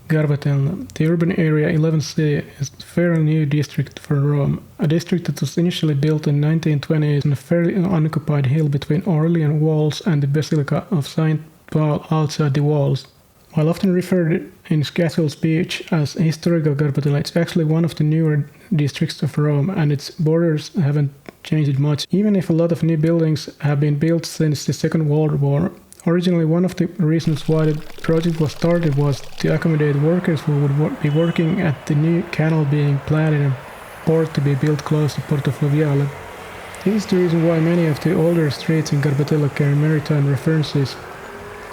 Garbatella. The urban area 11C is a fairly new district for Rome, a district that was initially built in 1920s on a fairly unoccupied hill between Aurelian walls and the Basilica of St. Paul outside the walls. While often referred in casual speech as historical Garbatella, it's actually one of the newer districts of Rome, and its borders haven't changed much, even if a lot of new buildings have been built since the Second World War. Originally, one of the reasons why the project was started was to accommodate workers who would be working at the new canal being planned in a port to be built close to Porto Fluviale. This is the reason why many of the older streets in Garbatella carry maritime references.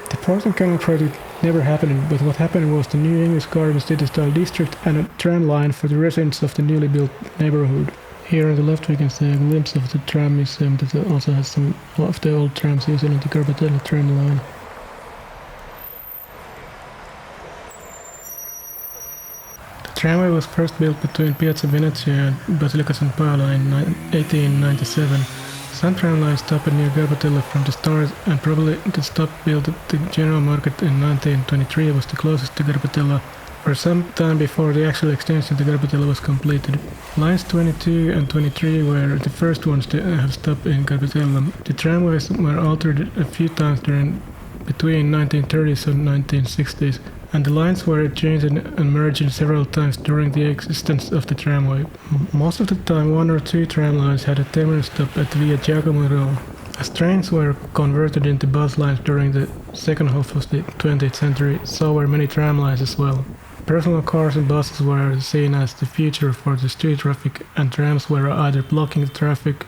The port and canal project never happened, but what happened was the new English Garden City-style district and a tram line for the residents of the newly built neighborhood. Here on the left we can see a glimpse of the tram museum that also has some of the old trams used on the Garbatella tram line. The tramway was first built between Piazza Venezia and Basilica San Paolo in 1897. Some tram lines stopped near Garbatella from the start, and probably the stop built at the General Market in 1923 was the closest to Garbatella, for some time before the actual extension to Garbatella was completed. Lines 22 and 23 were the first ones to have stopped in Garbatella. The tramways were altered a few times between 1930s and 1960s, and the lines were changed and merged several times during the existence of the tramway. Most of the time, one or two tram lines had a terminus stop at Via Giacomo, as trains were converted into bus lines during the second half of the 20th century. So were many tram lines as well. Personal cars and buses were seen as the future for the street traffic, and trams were either blocking the traffic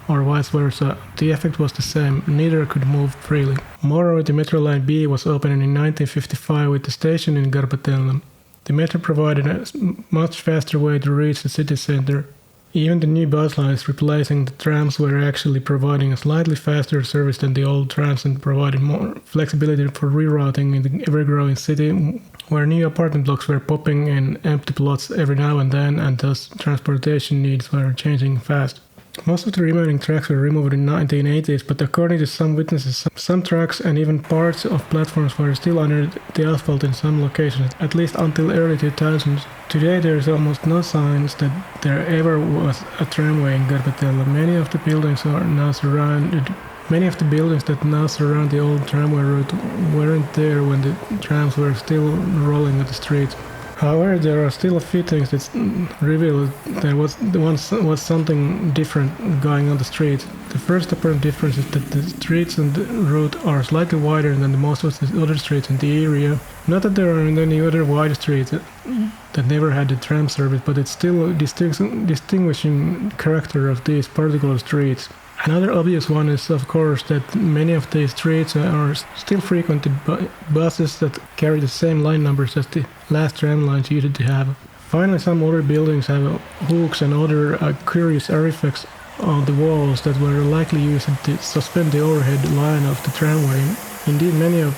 or vice versa. The effect was the same, neither could move freely. Moreover, the Metro Line B was opened in 1955 with the station in Garbatella. The metro provided a much faster way to reach the city center. Even the new bus lines replacing the trams were actually providing a slightly faster service than the old trams and provided more flexibility for rerouting in the ever-growing city, where new apartment blocks were popping in empty plots every now and then, and thus transportation needs were changing fast. Most of the remaining tracks were removed in the 1980s, but according to some witnesses, some tracks and even parts of platforms were still under the asphalt in some locations, at least until early 2000s. Today there is almost no signs that there ever was a tramway in Garbatella. Many of the buildings that now surround the old tramway route weren't there when the trams were still rolling at the streets. However, there are still a few things that reveal there was something different going on the streets. The first apparent difference is that the streets on the route are slightly wider than most of the other streets in the area. Not that there aren't any other wide streets that never had the tram service, but it's still a distinguishing character of these particular streets. Another obvious one is, of course, that many of these streets are still frequented by buses that carry the same line numbers as the last tram lines used to have. Finally, some older buildings have hooks and other curious artifacts on the walls that were likely used to suspend the overhead line of the tramway. Indeed, many of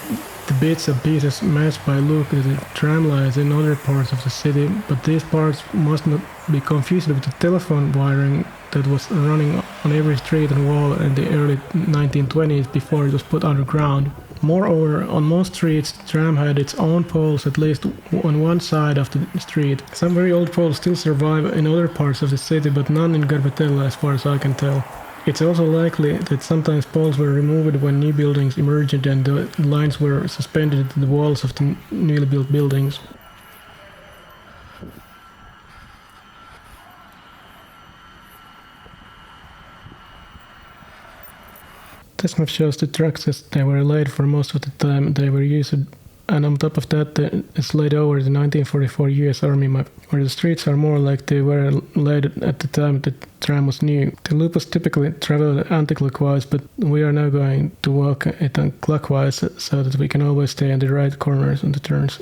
the bits and pieces match by look the tram lines in other parts of the city, but these parts must not be confused with the telephone wiring that was running on every street and wall in the early 1920s before it was put underground. Moreover, on most streets, the tram had its own poles at least on one side of the street. Some very old poles still survive in other parts of the city, but none in Garbatella as far as I can tell. It's also likely that sometimes poles were removed when new buildings emerged and the lines were suspended to the walls of the newly built buildings. This map shows the tracks as they were laid for most of the time they were used, and on top of that is laid over the 1944 US Army map, where the streets are more like they were laid at the time the tram was new. The loop was typically traveled anti-clockwise, but we are now going to walk it clockwise so that we can always stay in the right corners on the turns.